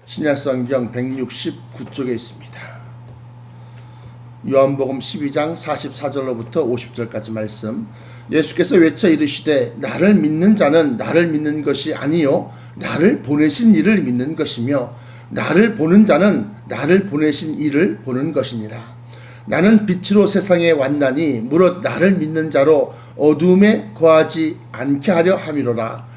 신약성경 169쪽에 있습니다. 요한복음 12장 44절로부터 50절까지 말씀. 예수께서 외쳐 이르시되 나를 믿는 자는 나를 믿는 것이 아니요 나를 보내신 이를 믿는 것이며 나를 보는 자는 나를 보내신 이를 보는 것이니라. 나는 빛으로 세상에 왔나니 무릇 나를 믿는 자로 어두움에 거하지 않게 하려 함이로라.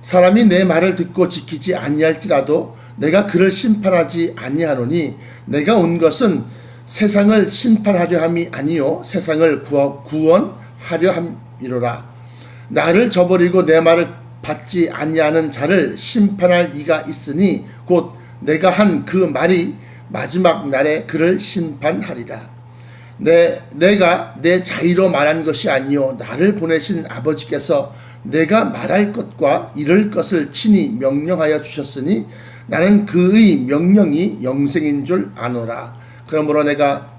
사람이 내 말을 듣고 지키지 아니할지라도 내가 그를 심판하지 아니하노니 내가 온 것은 세상을 심판하려 함이 아니요 세상을 구원하려 함이로라. 나를 저버리고 내 말을 받지 아니하는 자를 심판할 이가 있으니 곧 내가 한 그 말이 마지막 날에 그를 심판하리라. 내가 내 자의로 말한 것이 아니요 나를 보내신 아버지께서 내가 말할 것과 이를 것을 친히 명령하여 주셨으니 나는 그의 명령이 영생인 줄 아노라. 그러므로 내가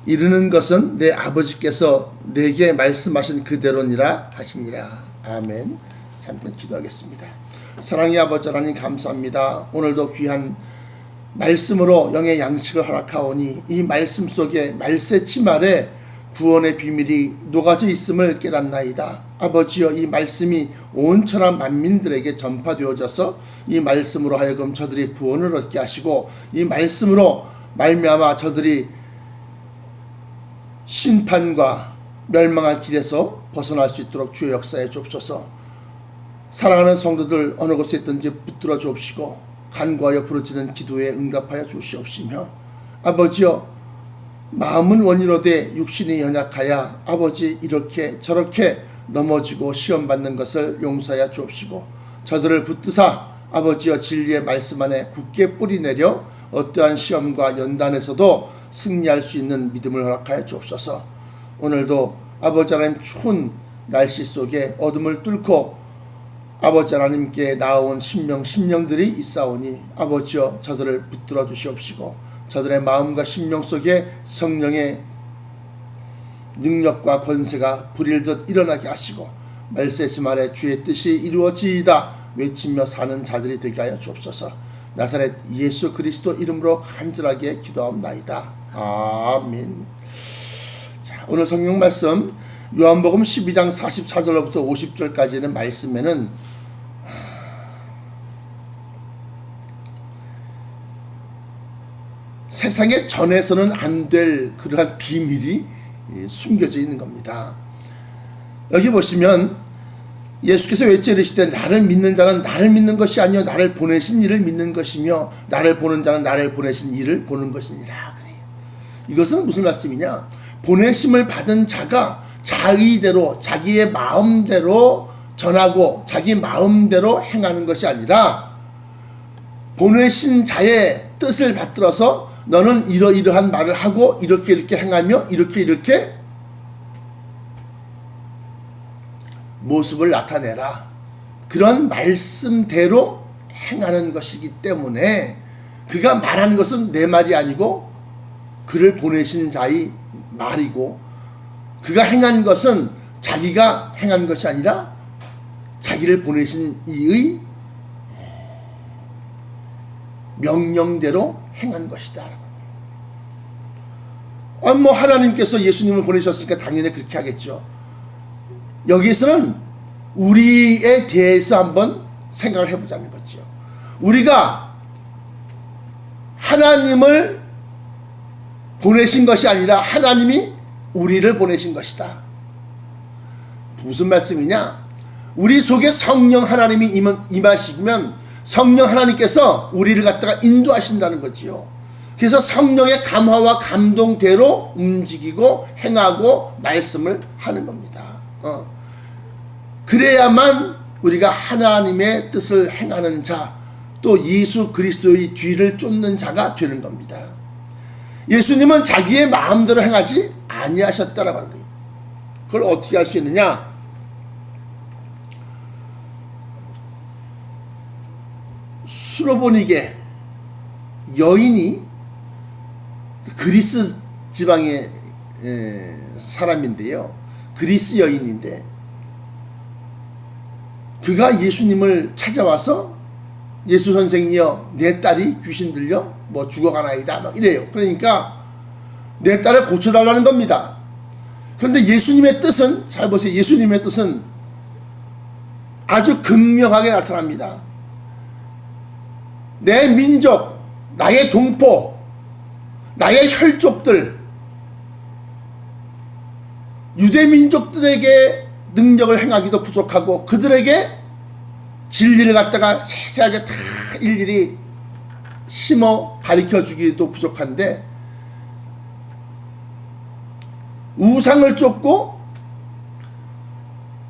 이르는 것은 내 아버지께서 내게 말씀하신 그대로니라 하시니라. 아멘. 잠깐 기도하겠습니다. 사랑의 아버지 하나님 감사합니다. 오늘도 귀한 말씀으로 영의 양식을 허락하오니 이 말씀 속에 말세치 말에 구원의 비밀이 녹아져 있음을 깨닫나이다. 아버지여, 이 말씀이 온 천하 만민들에게 전파되어져서 이 말씀으로 하여금 저들이 구원을 얻게 하시고 이 말씀으로 말미암아 저들이 심판과 멸망한 길에서 벗어날 수 있도록 주의 역사에 주옵소서. 사랑하는 성도들 어느 곳에 있든지 붙들어 주옵시고 간구하여 부르짖는 기도에 응답하여 주시옵시며 아버지여, 마음은 원이로되 육신이 연약하여 아버지 이렇게 저렇게 넘어지고 시험받는 것을 용서하여 주옵시고 저들을 붙드사 아버지여 진리의 말씀 안에 굳게 뿌리내려 어떠한 시험과 연단에서도 승리할 수 있는 믿음을 허락하여 주옵소서. 오늘도 아버지 하나님 추운 날씨 속에 어둠을 뚫고 아버지 하나님께 나아온 심령들이 있사오니 아버지여 저들을 붙들어 주시옵시고 저들의 마음과 심령 속에 성령의 능력과 권세가 불일듯 일어나게 하시고 말세지 말에 주의 뜻이 이루어지이다 외치며 사는 자들이 되게 하여 주옵소서. 나사렛 예수 그리스도 이름으로 간절하게 기도하옵나이다. 아멘. 자, 오늘 성경 말씀 요한복음 12장 44절로부터 50절까지는 말씀에는 세상에 전해서는 안 될 그러한 비밀이 숨겨져 있는 겁니다. 여기 보시면 예수께서 외쳐 이르시되 나를 믿는 자는 나를 믿는 것이 아니요 나를 보내신 이를 믿는 것이며 나를 보는 자는 나를 보내신 이를 보는 것이니라. 그래요. 이것은 무슨 말씀이냐? 보내심을 받은 자가 자의대로 자기의 마음대로 전하고 자기 마음대로 행하는 것이 아니라 보내신 자의 뜻을 받들어서 너는 이러이러한 말을 하고 이렇게 행하며 이렇게 모습을 나타내라. 그런 말씀대로 행하는 것이기 때문에 그가 말하는 것은 내 말이 아니고 그를 보내신 자의 말이고 그가 행한 것은 자기가 행한 것이 아니라 자기를 보내신 이의 명령대로 행한 것이다. 하나님께서 예수님을 보내셨으니까 당연히 그렇게 하겠죠. 여기서는 우리에 대해서 한번 생각을 해보자는 거죠. 우리가 하나님을 보내신 것이 아니라 하나님이 우리를 보내신 것이다. 무슨 말씀이냐? 우리 속에 성령 하나님이 임하시면 성령 하나님께서 우리를 갖다가 인도하신다는 거지요. 그래서 성령의 감화와 감동대로 움직이고 행하고 말씀을 하는 겁니다. 그래야만 우리가 하나님의 뜻을 행하는 자, 또 예수 그리스도의 뒤를 쫓는 자가 되는 겁니다. 예수님은 자기의 마음대로 행하지 아니하셨다라고 하는 거예요. 그걸 어떻게 할 수 있느냐? 수로보니게 여인이 그리스 지방의 사람인데요. 그리스 여인인데 그가 예수님을 찾아와서 예수 선생이여 내 딸이 귀신 들려 뭐 죽어가나이다 막 이래요. 그러니까 내 딸을 고쳐달라는 겁니다. 그런데 예수님의 뜻은, 잘 보세요. 예수님의 뜻은 아주 극명하게 나타납니다. 내 민족, 나의 동포, 나의 혈족들, 유대 민족들에게 능력을 행하기도 부족하고 그들에게 진리를 갖다가 세세하게 다 일일이 심어 가르쳐 주기도 부족한데, 우상을 쫓고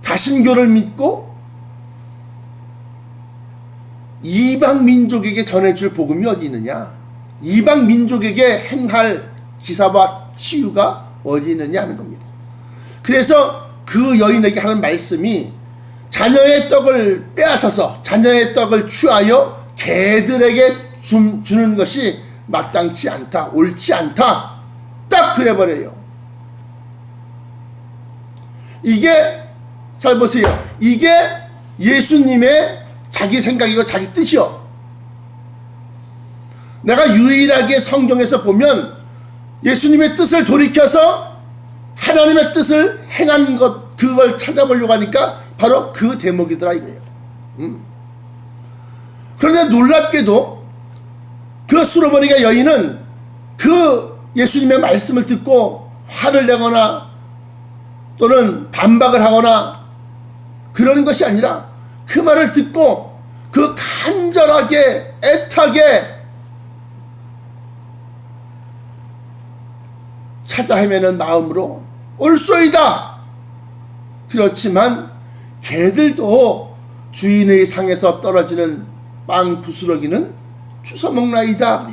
다신교를 믿고 이방 민족에게 전해줄 복음이 어디 있느냐, 이방 민족에게 행할 기사와 치유가 어디 있느냐 하는 겁니다. 그래서 그 여인에게 하는 말씀이 자녀의 떡을 빼앗아서 자녀의 떡을 취하여 개들에게 주는 것이 마땅치 않다, 옳지 않다, 딱 그래버려요. 이게, 잘 보세요, 이게 예수님의 자기 생각이고 자기 뜻이요. 내가 유일하게 성경에서 보면 예수님의 뜻을 돌이켜서 하나님의 뜻을 행한 것, 그걸 찾아보려고 하니까 바로 그 대목이더라 이거예요. 그런데 놀랍게도 그 수로보니가 여인은 그 예수님의 말씀을 듣고 화를 내거나 또는 반박을 하거나 그러는 것이 아니라 그 말을 듣고 그 간절하게 애타게 찾아 헤매는 마음으로 올소이다. 그렇지만 개들도 주인의 상에서 떨어지는 빵 부스러기는 주워먹나이다.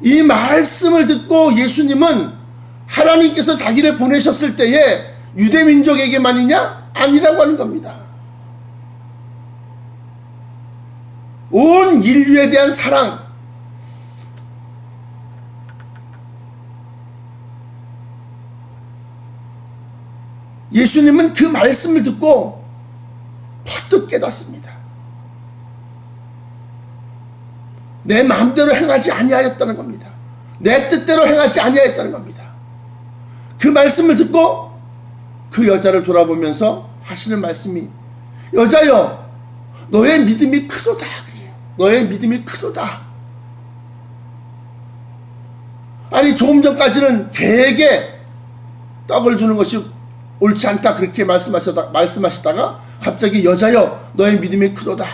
이 말씀을 듣고 예수님은 하나님께서 자기를 보내셨을 때에 유대민족에게만이냐? 아니라고 하는 겁니다. 온 인류에 대한 사랑, 예수님은 그 말씀을 듣고 퍼뜩 깨닫습니다. 내 마음대로 행하지 아니하였다는 겁니다. 내 뜻대로 행하지 아니하였다는 겁니다. 그 말씀을 듣고 그 여자를 돌아보면서 하시는 말씀이, 여자여 너의 믿음이 크도다 그래요. 너의 믿음이 크도다. 아니 조금 전까지는 개에게 떡을 주는 것이 옳지 않다 그렇게 말씀하시다가 갑자기 여자여 너의 믿음이 크도다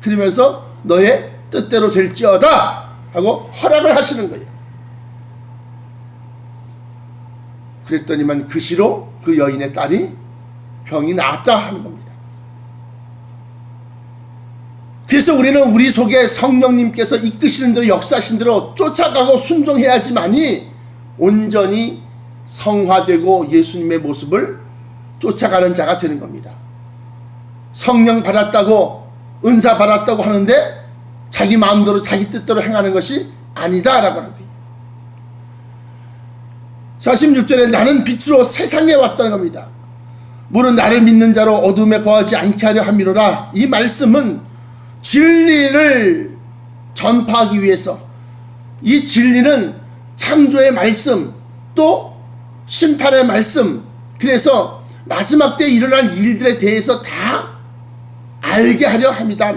그러면서 너의 뜻대로 될지어다 하고 허락을 하시는 거예요. 그랬더니만 그 시로 그 여인의 딸이 병이 나았다 하는 겁니다. 그래서 우리는 우리 속에 성령님께서 이끄시는 대로 역사하신 대로 쫓아가고 순종해야지만이 온전히 성화되고 예수님의 모습을 쫓아가는 자가 되는 겁니다. 성령 받았다고 은사 받았다고 하는데 자기 마음대로 자기 뜻대로 행하는 것이 아니다라고 하는 거예요. 46절에 나는 빛으로 세상에 왔다는 겁니다. 무릇 나를 믿는 자로 어둠에 거하지 않게 하려 함이로라. 이 말씀은 진리를 전파하기 위해서, 이 진리는 창조의 말씀 또 심판의 말씀, 그래서 마지막 때에 일어날 일들에 대해서 다 알게 하려 합니다.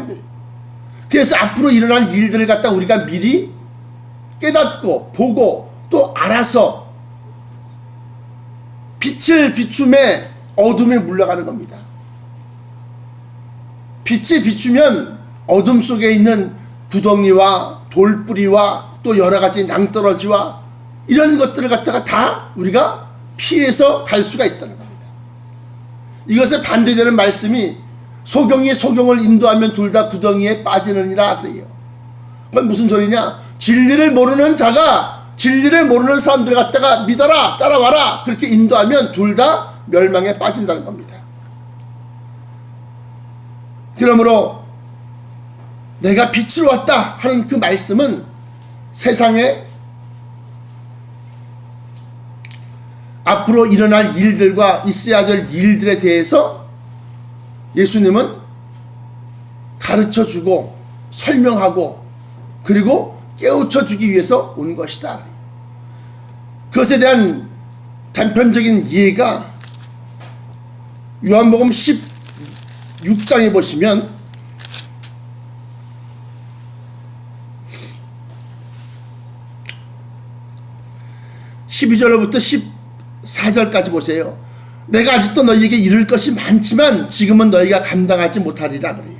그래서 앞으로 일어날 일들을 갖다 우리가 미리 깨닫고 보고 또 알아서 빛을 비춤에 어둠에 물러가는 겁니다. 빛이 비추면 어둠 속에 있는 구덩이와 돌뿌리와 또 여러가지 낭떠러지와 이런 것들을 갖다가 다 우리가 피해서 갈 수가 있다는 겁니다. 이것에 반대되는 말씀이 소경이 소경을 인도하면 둘 다 구덩이에 빠지느니라 그래요. 그건 무슨 소리냐? 진리를 모르는 자가 진리를 모르는 사람들 갖다가 믿어라 따라와라 그렇게 인도하면 둘 다 멸망에 빠진다는 겁니다. 그러므로 내가 빛으로 왔다 하는 그 말씀은 세상에 앞으로 일어날 일들과 있어야 될 일들에 대해서 예수님은 가르쳐주고 설명하고 그리고 깨우쳐주기 위해서 온 것이다. 그것에 대한 단편적인 이해가 요한복음 16장에 보시면 12절부터 14절까지 보세요. 내가 아직도 너희에게 이룰 것이 많지만 지금은 너희가 감당하지 못하리라 그래요.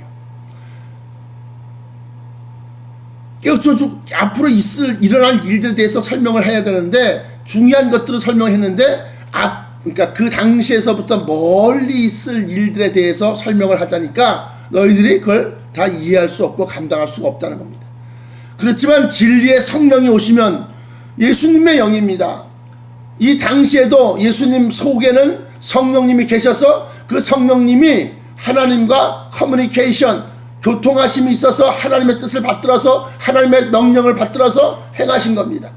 앞으로 일어날 일들에 대해서 설명을 해야 되는데 중요한 것들을 설명했는데 그러니까 그 당시에서부터 멀리 있을 일들에 대해서 설명을 하자니까 너희들이 그걸 다 이해할 수 없고 감당할 수가 없다는 겁니다. 그렇지만 진리의 성령이 오시면 예수님의 영입니다. 이 당시에도 예수님 속에는 성령님이 계셔서 그 성령님이 하나님과 커뮤니케이션, 교통하심이 있어서 하나님의 뜻을 받들어서 하나님의 명령을 받들어서 행하신 겁니다.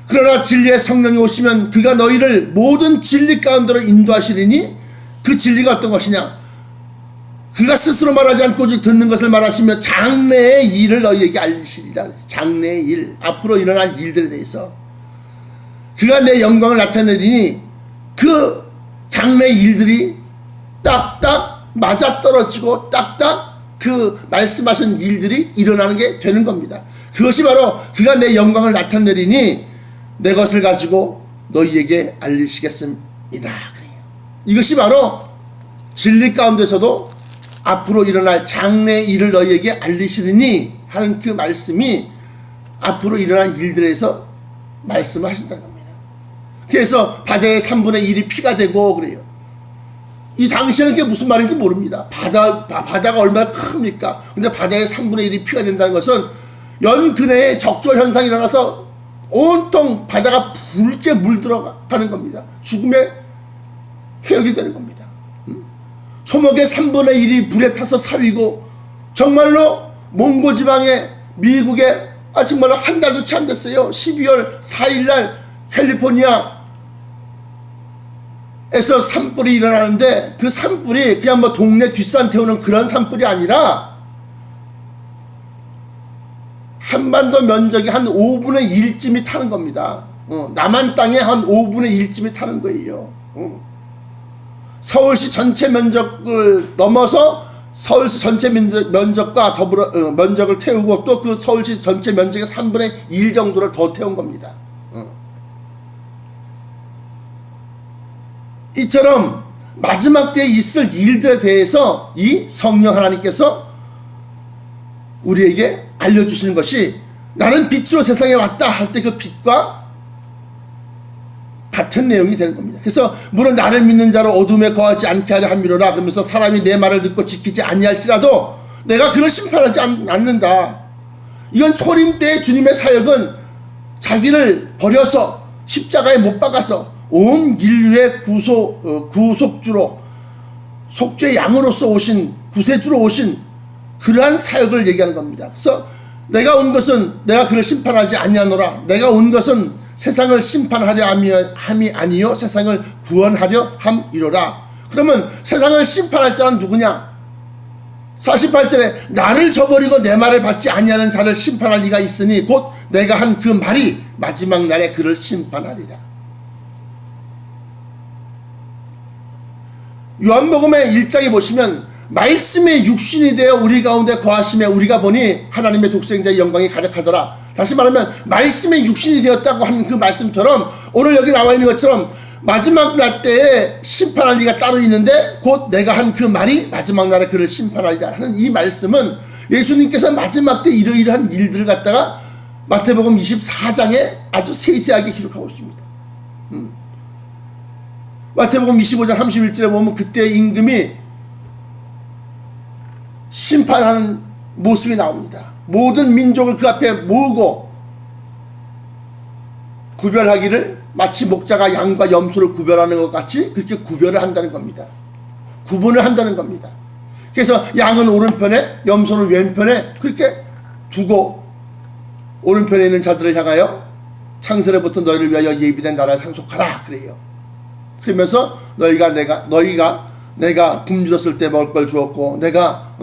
그러나 진리의 성령이 오시면 그가 너희를 모든 진리 가운데로 인도하시리니 그 진리가 어떤 것이냐? 그가 스스로 말하지 않고 오직 듣는 것을 말하시며 장래의 일을 너희에게 알리시리라. 장래의 일, 앞으로 일어날 일들에 대해서 그가 내 영광을 나타내리니 그 장래의 일들이 딱딱 맞아떨어지고 딱딱 그 말씀하신 일들이 일어나는 게 되는 겁니다. 그것이 바로 그가 내 영광을 나타내리니 내 것을 가지고 너희에게 알리시겠습니다. 이것이 바로 진리 가운데서도 앞으로 일어날 장래의 일을 너희에게 알리시리니 하는 그 말씀이 앞으로 일어날 일들에서 말씀을 하신다는 겁니다. 그래서 바다의 3분의 1이 피가 되고 그래요. 이 당시에는 그게 무슨 말인지 모릅니다. 바다가 얼마나 큽니까? 근데 바다의 3분의 1이 피가 된다는 것은 연근해에 적조 현상이 일어나서 온통 바다가 붉게 물들어가는 겁니다. 죽음의 해역이 되는 겁니다. 초목의 3분의 1이 불에 타서 사위고 정말로 몽고 지방에 미국에 정말로 한 달도 채 안 됐어요. 12월 4일날 캘리포니아에서 산불이 일어나는데 그 산불이 그냥 뭐 동네 뒷산 태우는 그런 산불이 아니라 한반도 면적이 한 5분의 1쯤이 타는 겁니다. 남한 땅에 한 5분의 1쯤이 타는 거예요. 서울시 전체 면적을 넘어서 서울시 전체 면적과 더불어 면적을 태우고 또 그 서울시 전체 면적의 3분의 1 정도를 더 태운 겁니다. 이처럼 마지막 때에 있을 일들에 대해서 이 성령 하나님께서 우리에게 알려주시는 것이 나는 빛으로 세상에 왔다 할 때 그 빛과 같은 내용이 되는 겁니다. 그래서 물론 나를 믿는 자로 어둠에 거하지 않게 하려 함이로라 그러면서 사람이 내 말을 듣고 지키지 아니할지라도 내가 그를 심판하지 않는다. 이건 초림 때의 주님의 사역은 자기를 버려서 십자가에 못 박아서 온 인류의 구속주로 속죄 양으로서 오신 구세주로 오신 그러한 사역을 얘기하는 겁니다. 그래서 내가 온 것은 내가 그를 심판하지 아니하노라. 내가 온 것은 세상을 심판하려 함이 아니요 세상을 구원하려 함이로라. 그러면 세상을 심판할 자는 누구냐? 48절에 나를 저버리고 내 말을 받지 아니하는 자를 심판할 리가 있으니 곧 내가 한 그 말이 마지막 날에 그를 심판하리라. 요한복음의 1장에 보시면 말씀의 육신이 되어 우리 가운데 거하심에 우리가 보니 하나님의 독생자의 영광이 가득하더라. 다시 말하면 말씀의 육신이 되었다고 하는 그 말씀처럼 오늘 여기 나와 있는 것처럼 마지막 날 때에 심판할 리가 따로 있는데 곧 내가 한 그 말이 마지막 날에 그를 심판하리라 하는 이 말씀은 예수님께서 마지막 때 이러이러한 일들을 갖다가 마태복음 24장에 아주 세세하게 기록하고 있습니다. 마태복음 25장 31절에 보면 그때 임금이 심판하는 모습이 나옵니다. 모든 민족을 그 앞에 모으고 구별하기를 마치 목자가 양과 염소를 구별하는 것 같이 그렇게 구별을 한다는 겁니다. 구분을 한다는 겁니다. 그래서 양은 오른편에 염소는 왼편에 그렇게 두고 오른편에 있는 자들을 향하여 창세로부터 너희를 위하여 예비된 나라에 상속하라 그래요. 그러면서 너희가 내가 굶주렸을 때 먹을 걸 주었고, 내가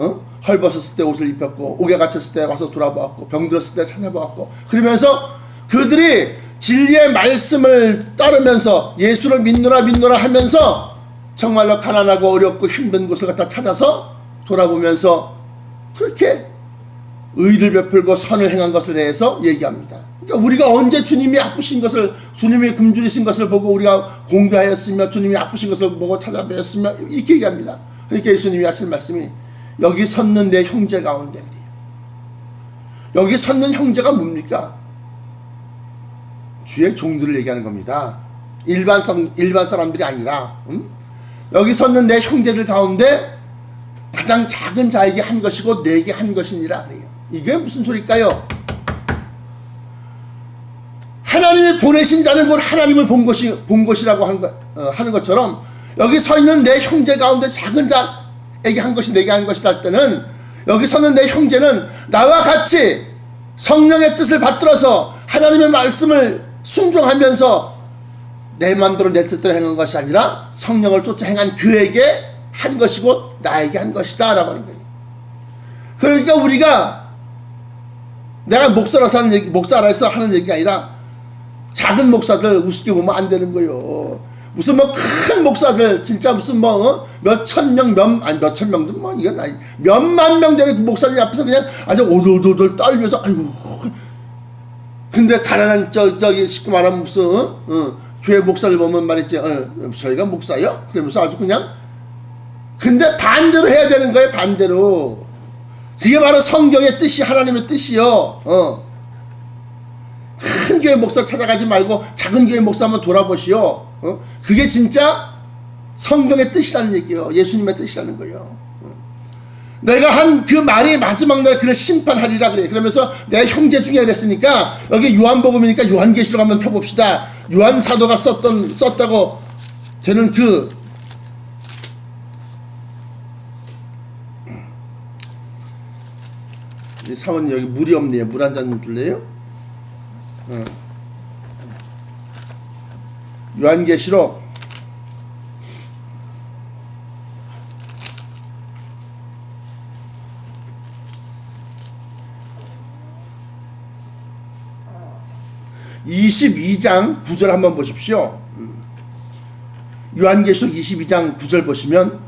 헐벗었을 때 옷을 입혔고, 옥에 갇혔을 때 와서 돌아보았고, 병들었을 때 찾아보았고, 그러면서 그들이 진리의 말씀을 따르면서 예수를 믿노라 하면서 정말로 가난하고 어렵고 힘든 곳을 갖다 찾아서 돌아보면서 그렇게 의를 베풀고 선을 행한 것에 대해서 얘기합니다. 그러니까 우리가 언제 주님이 아프신 것을, 주님이 굶주리신 것을 보고 우리가 공개하였으며 주님이 아프신 것을 보고 찾아뵈었으며 이렇게 얘기합니다. 그러니까 예수님이 하신 말씀이 여기 섰는 내 형제 가운데 그래요. 여기 섰는 형제가 뭡니까? 주의 종들을 얘기하는 겁니다. 일반 사람들이 아니라 여기 섰는 내 형제들 가운데 가장 작은 자에게 한 것이고 내게 한 것이니라 그래요. 이게 무슨 소리일까요? 하나님이 보내신 자는 곧 하나님을 본 것이라고 하는 것처럼 여기 서 있는 내 형제 가운데 작은 자에게 한 것이 내게 한 것이다 할 때는 여기 서는 내 형제는 나와 같이 성령의 뜻을 받들어서 하나님의 말씀을 순종하면서 내 맘대로 내 뜻대로 행한 것이 아니라 성령을 쫓아 행한 그에게 한 것이고 나에게 한 것이다 라고 하는 거예요. 그러니까 우리가 내가 목사라서 하는 얘기가 아니라 작은 목사들 우습게 보면 안 되는 거예요. 무슨 뭐 큰 목사들 진짜 무슨 뭐 몇천 명 몇천 명도 뭐 이건 아니 몇만 명 되는 그 목사님 앞에서 그냥 아주 오돌오돌 떨면서 아이고 근데 가난한 저기 쉽게 말하면 무슨 교회 목사를 보면 말이지 저희가 목사요? 그러면서 아주 그냥 근데 반대로 해야 되는 거예요. 반대로. 그게 바로 성경의 뜻이 하나님의 뜻이요. 큰 교회 목사 찾아가지 말고 작은 교회 목사 한번 돌아보시오. 그게 진짜 성경의 뜻이라는 얘기예요. 예수님의 뜻이라는 거예요. 내가 한 그 말이 마지막 날 그를 심판하리라 그래. 그러면서 내 형제 중에 그랬으니까 여기 요한복음이니까 요한계시록 한번 펴봅시다. 요한 사도가 썼다고 되는 그 사모님 여기 물이 없네요. 물 한 잔 줄래요? 요한계시록 22장 9절 한번 보십시오. 요한계시록 22장 9절 보시면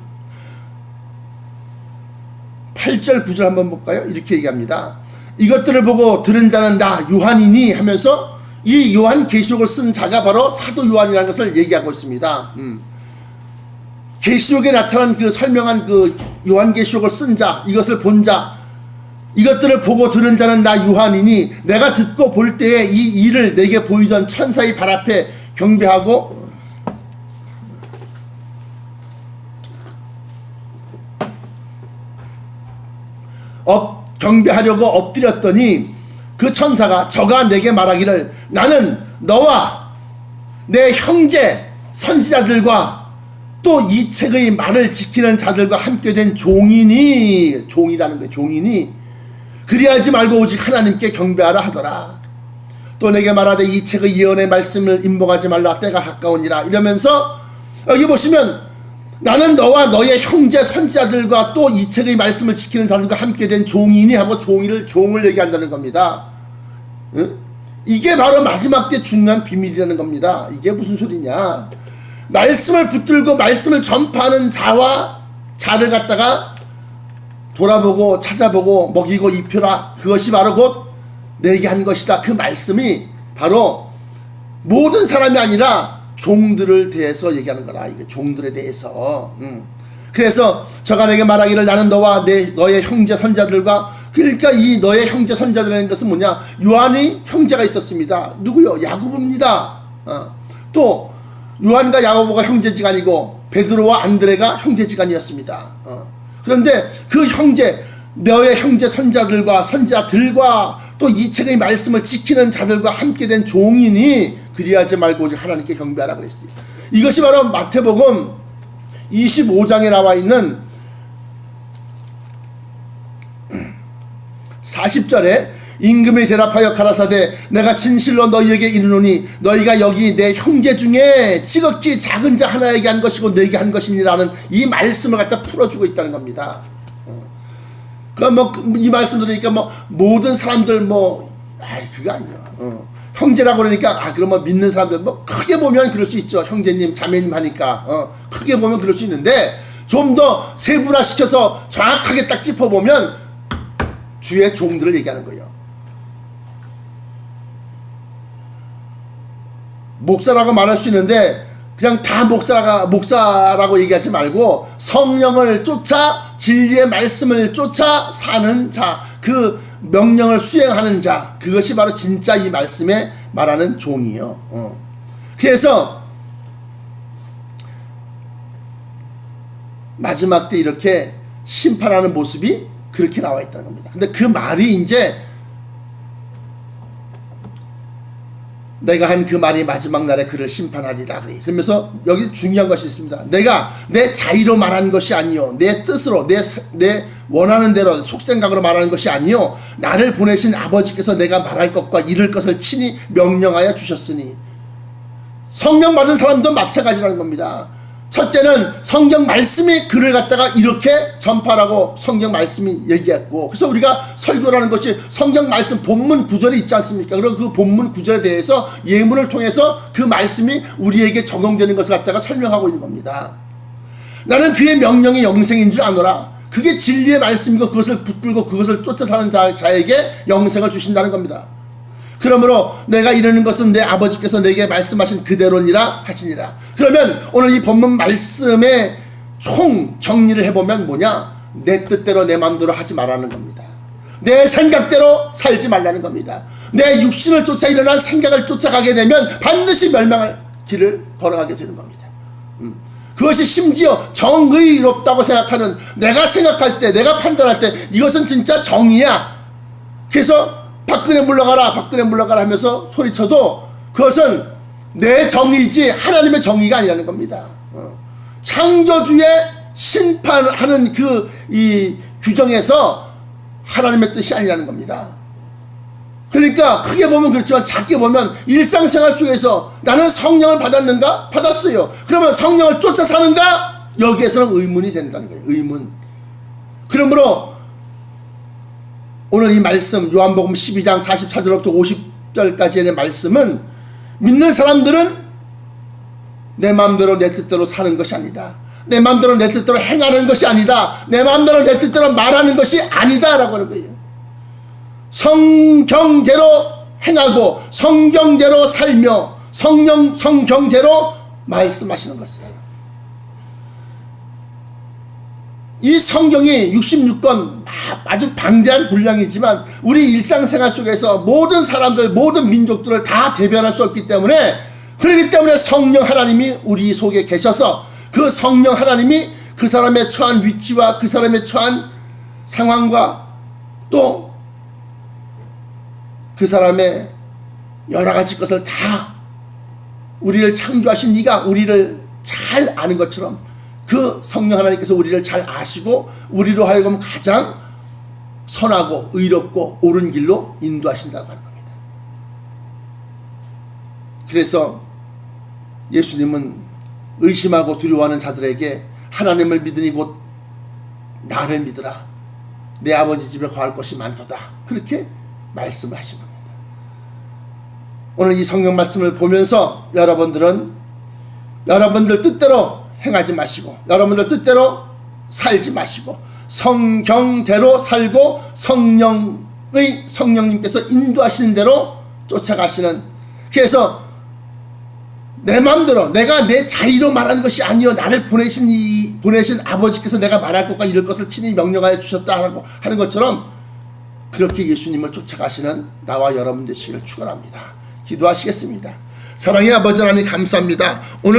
8절 9절 한번 볼까요? 이렇게 얘기합니다. 이것들을 보고 들은 자는 나 요한이니 하면서 이 요한계시록을 쓴 자가 바로 사도 요한이라는 것을 얘기하고 있습니다. 계시록에 나타난 그 설명한 그 요한계시록을 쓴 자, 이것을 본 자, 이것들을 보고 들은 자는 나 요한이니 내가 듣고 볼 때에 이 일을 내게 보이던 천사의 발 앞에 경배하고 경배하려고 엎드렸더니 그 천사가 저가 내게 말하기를 나는 너와 내 형제 선지자들과 또 이 책의 말을 지키는 자들과 함께 된 종이니 종이라는 거예요. 종이니 그리하지 말고 오직 하나님께 경배하라 하더라. 또 내게 말하되 이 책의 예언의 말씀을 임봉하지 말라 때가 가까우니라. 이러면서 여기 보시면 나는 너와 너의 형제 선지자들과 또 이 책의 말씀을 지키는 자들과 함께 된 종이니 하고 종을 얘기한다는 겁니다. 이게 바로 마지막 때 중요한 비밀이라는 겁니다. 이게 무슨 소리냐? 말씀을 붙들고 말씀을 전파하는 자를 갖다가 돌아보고 찾아보고 먹이고 입혀라. 그것이 바로 곧 내게 한 것이다. 그 말씀이 바로 모든 사람이 아니라 종들을 대해서 얘기하는 거라. 이게 종들에 대해서. 그래서 저가 내게 말하기를 나는 너와 너의 형제 선자들과 그러니까 이 너의 형제 선자들이라는 것은 뭐냐? 요한이 형제가 있었습니다. 누구요? 야고보입니다. 또 요한과 야고보가 형제지간이고 베드로와 안드레가 형제지간이었습니다. 그런데 그 너의 형제 선자들과 또 이 책의 말씀을 지키는 자들과 함께 된 종이니 그리하지 말고 오직 하나님께 경배하라 그랬어요. 이것이 바로 마태복음 25장에 나와 있는 40절에 임금이 대답하여 가라사대 내가 진실로 너희에게 이르노니 너희가 여기 내 형제 중에 지극히 작은 자 하나에게 한 것이고 너희에게 한 것이니라는 이 말씀을 갖다 풀어주고 있다는 겁니다. 그러니까 이 말씀 들으니까 모든 사람들 그거 아니에요. 형제라고 그러니까 그러면 믿는 사람들 크게 보면 그럴 수 있죠. 형제님 자매님 하니까 크게 보면 그럴 수 있는데 좀 더 세분화시켜서 정확하게 딱 짚어보면 주의 종들을 얘기하는 거예요. 목사라고 말할 수 있는데 그냥 다 목사라고 얘기하지 말고 성령을 쫓아 진리의 말씀을 쫓아 사는 자, 그 명령을 수행하는 자, 그것이 바로 진짜 이 말씀에 말하는 종이요. 그래서 마지막 때 이렇게 심판하는 모습이 그렇게 나와 있다는 겁니다. 근데 그 말이 이제 내가 한 그 말이 마지막 날에 그를 심판하리라. 그러면서 여기 중요한 것이 있습니다. 내가 내 자의로 말한 것이 아니요 내 뜻으로 내 원하는 대로 속생각으로 말하는 것이 아니요 나를 보내신 아버지께서 내가 말할 것과 이룰 것을 친히 명령하여 주셨으니. 성령 받은 사람도 마찬가지라는 겁니다. 첫째는 성경 말씀이 그를 갖다가 이렇게 전파라고 성경 말씀이 얘기했고, 그래서 우리가 설교라는 것이 성경 말씀 본문 구절이 있지 않습니까? 그리고 그 본문 구절에 대해서 예문을 통해서 그 말씀이 우리에게 적용되는 것을 갖다가 설명하고 있는 겁니다. 나는 그의 명령이 영생인 줄 아노라. 그게 진리의 말씀이고 그것을 붙들고 그것을 쫓아 사는 자에게 영생을 주신다는 겁니다. 그러므로 내가 이르는 것은 내 아버지께서 내게 말씀하신 그대로니라 하시니라. 그러면 오늘 이 본문 말씀의 총 정리를 해보면 뭐냐? 내 뜻대로 내 마음대로 하지 말라는 겁니다. 내 생각대로 살지 말라는 겁니다. 내 육신을 쫓아 일어난 생각을 쫓아가게 되면 반드시 멸망할 길을 걸어가게 되는 겁니다. 그것이 심지어 정의롭다고 생각하는, 내가 생각할 때 내가 판단할 때 이것은 진짜 정의야, 그래서 박근혜 물러가라 박근혜 물러가라 하면서 소리쳐도 그것은 내 정의지 하나님의 정의가 아니라는 겁니다. 창조주의 심판하는 이 규정에서 하나님의 뜻이 아니라는 겁니다. 그러니까 크게 보면 그렇지만 작게 보면 일상생활 속에서 나는 성령을 받았는가? 받았어요. 그러면 성령을 쫓아 사는가? 여기에서는 의문이 된다는 거예요. 의문. 그러므로 오늘 이 말씀 요한복음 12장 44절부터 50절까지의 말씀은 믿는 사람들은 내 마음대로 내 뜻대로 사는 것이 아니다, 내 마음대로 내 뜻대로 행하는 것이 아니다, 내 마음대로 내 뜻대로 말하는 것이 아니다 라고 하는 거예요. 성경대로 행하고 성경대로 살며 성경대로 말씀하시는 것이다. 이 성경이 66권 아주 방대한 분량이지만 우리 일상생활 속에서 모든 사람들, 모든 민족들을 다 대변할 수 없기 때문에, 그렇기 때문에 성령 하나님이 우리 속에 계셔서 그 성령 하나님이 그 사람의 처한 위치와 그 사람의 처한 상황과 또 그 사람의 여러 가지 것을 다 우리를 창조하신 이가 우리를 잘 아는 것처럼 그 성령 하나님께서 우리를 잘 아시고 우리로 하여금 가장 선하고 의롭고 옳은 길로 인도하신다고 하는 겁니다. 그래서 예수님은 의심하고 두려워하는 자들에게 하나님을 믿으니 곧 나를 믿으라, 내 아버지 집에 거할 것이 많도다, 그렇게 말씀하신 겁니다. 오늘 이 성경 말씀을 보면서 여러분들 뜻대로 행하지 마시고 여러분들 뜻대로 살지 마시고 성경대로 살고 성령님께서 인도하시는 대로 쫓아가시는, 그래서 내 마음대로 내가 내 자의로 말하는 것이 아니요 나를 보내신 아버지께서 내가 말할 것과 이룰 것을 친히 명령하여 주셨다 하는 것처럼 그렇게 예수님을 쫓아가시는 나와 여러분 되시기를 축원합니다. 기도하시겠습니다. 사랑의 아버지 하나님 감사합니다. 오늘